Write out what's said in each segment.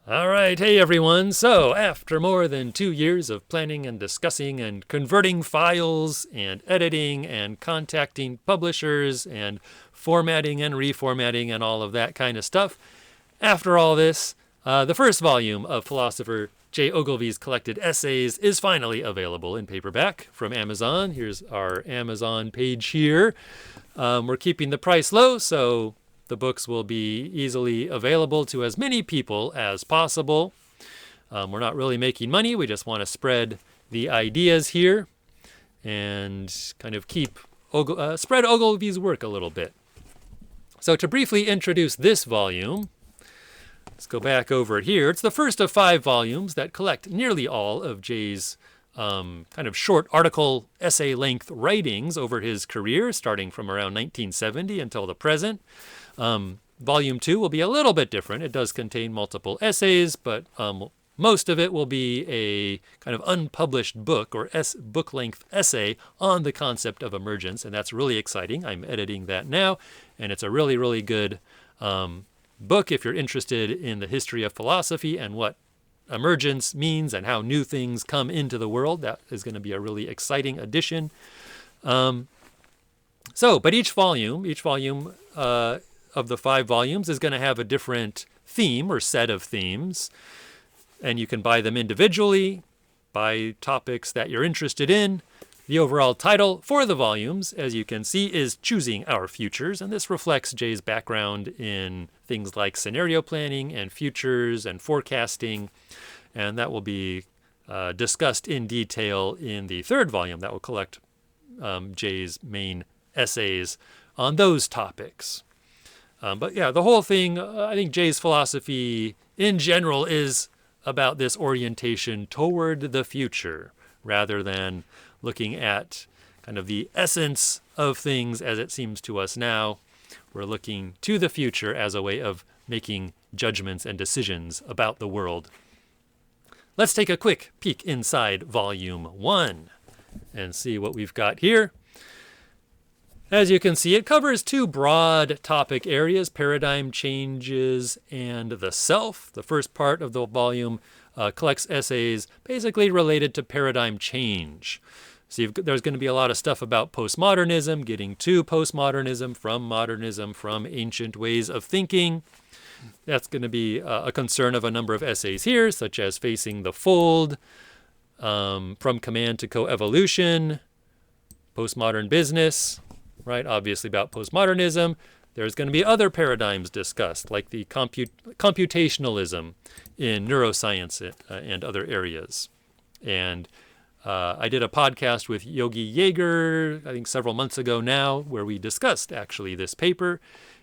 All right, hey everyone. So, after more than 2 years of planning and discussing and converting files and editing and contacting publishers and formatting and reformatting and all of that kind of stuff, after all this, the first volume of philosopher J. Ogilvy's collected essays is finally available in paperback from Amazon. Here's our Amazon page here. We're keeping the price low, so the books will be easily available to as many people as possible. We're not really making money. We just want to spread the ideas here and kind of spread Ogilvy's work a little bit. So to briefly introduce this volume, let's go back over here. It's the first of 5 volumes that collect nearly all of Jay's kind of short article essay length writings over his career, starting from around 1970 until the present. Volume 2 will be a little bit different. It does contain multiple essays, but most of it will be a kind of unpublished book or book-length essay on the concept of emergence, and that's really exciting. I'm editing that now, and it's a really, really good book if you're interested in the history of philosophy and what emergence means and how new things come into the world. That is going to be a really exciting addition. But each volume of the 5 volumes is going to have a different theme or set of themes, and you can buy them individually by topics that you're interested in. The overall title for the volumes, as you can see, is Choosing Our Futures, and this reflects Jay's background in things like scenario planning and futures and forecasting, and that will be discussed in detail in the 3rd volume that will collect Jay's main essays on those topics. But yeah, the whole thing, I think Jay's philosophy in general is about this orientation toward the future rather than looking at kind of the essence of things as it seems to us now. We're looking to the future as a way of making judgments and decisions about the world. Let's take a quick peek inside Volume 1 and see what we've got here. As you can see, it covers 2 broad topic areas, paradigm changes and the self. The first part of the volume collects essays basically related to paradigm change. So there's going to be a lot of stuff about postmodernism, getting to postmodernism, from ancient ways of thinking. That's going to be a concern of a number of essays here, such as Facing the Fold, From Command to Co-Evolution, Postmodern Business, right? Obviously about postmodernism. There's going to be other paradigms discussed, like the computationalism in neuroscience and other areas. And I did a podcast with Yogi Yeager, I think several months ago now, where we discussed actually this paper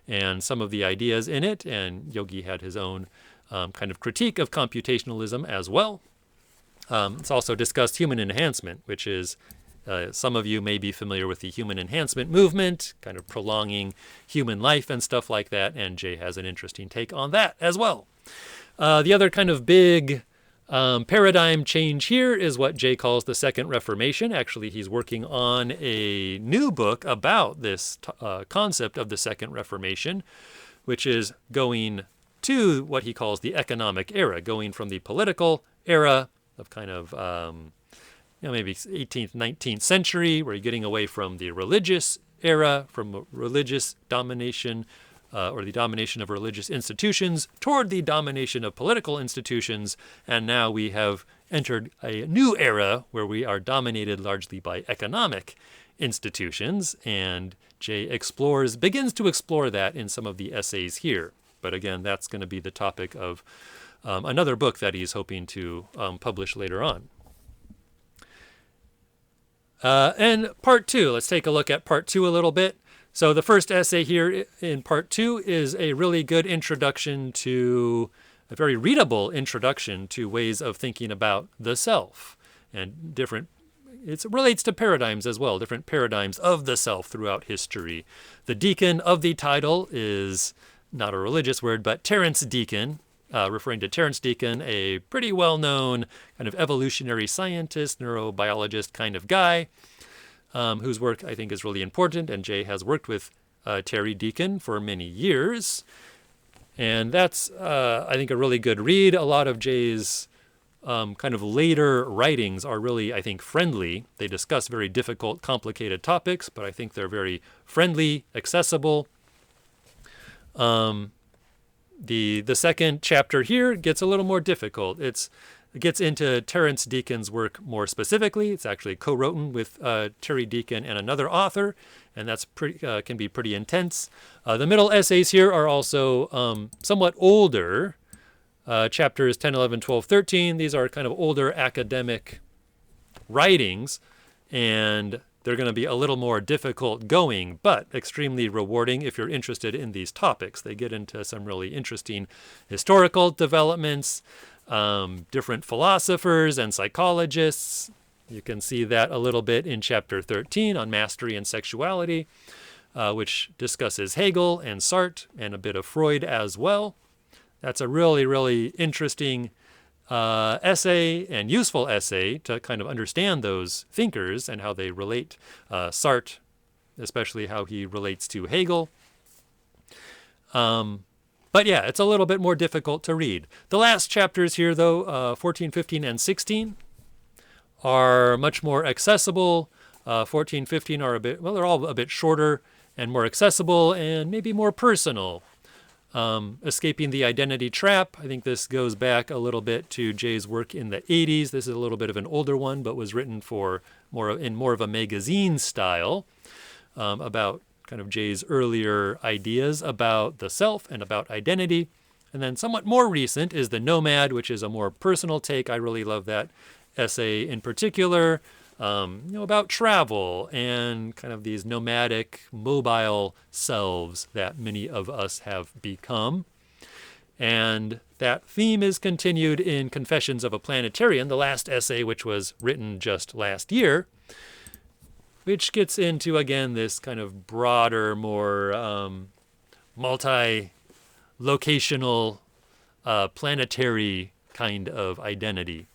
and some of the ideas in it. And Yogi had his own kind of critique of computationalism as well. It's also discussed human enhancement, which is some of you may be familiar with the human enhancement movement, kind of prolonging human life and stuff like that, and Jay has an interesting take on that as well. The other kind of big paradigm change here is what Jay calls the Second Reformation. Actually, he's working on a new book about this concept of the Second Reformation, which is going to what he calls the economic era, going from the political era of kind of maybe 18th, 19th century, where you're getting away from the religious era, from religious domination or the domination of religious institutions toward the domination of political institutions. And now we have entered a new era where we are dominated largely by economic institutions. And Jay begins to explore that in some of the essays here. But again, that's going to be the topic of another book that he's hoping to publish later on. And part 2, let's take a look at part 2 a little bit. So the first essay here in part 2 is a really good introduction to, a very readable introduction to ways of thinking about the self and it relates to paradigms as well, different paradigms of the self throughout history. The deacon of the title is not a religious word, but Terence Deacon, referring to Terence Deacon, a pretty well-known kind of evolutionary scientist, neurobiologist kind of guy, whose work I think is really important. And Jay has worked with Terry Deacon for many years. And that's, I think, a really good read. A lot of Jay's kind of later writings are really, I think, friendly. They discuss very difficult, complicated topics, but I think they're very friendly, accessible. The second chapter here gets a little more difficult. It gets into Terence Deacon's work more specifically. It's actually co-written with Terry Deacon and another author, and that's can be pretty intense. The middle essays here are also somewhat older. Chapters 10, 11, 12, 13. These are kind of older academic writings, and they're going to be a little more difficult going, but extremely rewarding if you're interested in these topics. They get into some really interesting historical developments, different philosophers and psychologists. You can see that a little bit in chapter 13 on mastery and sexuality, which discusses Hegel and Sartre and a bit of Freud as well. That's a really, really interesting essay and useful essay to kind of understand those thinkers and how they relate. Sartre, especially how he relates to Hegel. But yeah, it's a little bit more difficult to read. The last chapters here, though, 14, 15, and 16, are much more accessible. 14, 15 are they're all a bit shorter and more accessible and maybe more personal. Escaping the Identity Trap. I think this goes back a little bit to Jay's work in the 80s. This is a little bit of an older one, but was written in more of a magazine style, about kind of Jay's earlier ideas about the self and about identity. And then somewhat more recent is The Nomad, which is a more personal take. I really love that essay in particular. About travel and kind of these nomadic, mobile selves that many of us have become. And that theme is continued in Confessions of a Planetarian, the last essay, which was written just last year, which gets into, again, this kind of broader, more multi-locational, planetary kind of identity.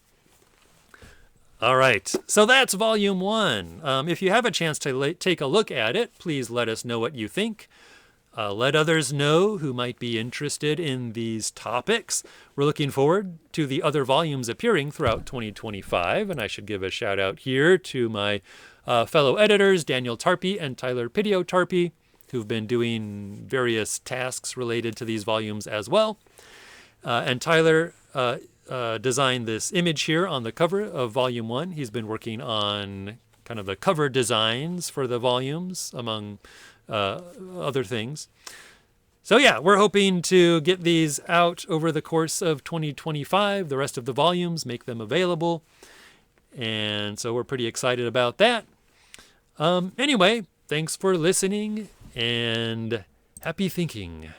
All right, so that's volume 1. If you have a chance to take a look at it, please let us know what you think. Let others know who might be interested in these topics. We're looking forward to the other volumes appearing throughout 2025, and I should give a shout out here to my fellow editors, Daniel Tarpey and Tyler Pidio Tarpey, who've been doing various tasks related to these volumes as well. And Tyler designed this image here on the cover of Volume 1. He's been working on kind of the cover designs for the volumes, among other things. So yeah, we're hoping to get these out over the course of 2025, the rest of the volumes, make them available. And so we're pretty excited about that. Anyway, thanks for listening and happy thinking.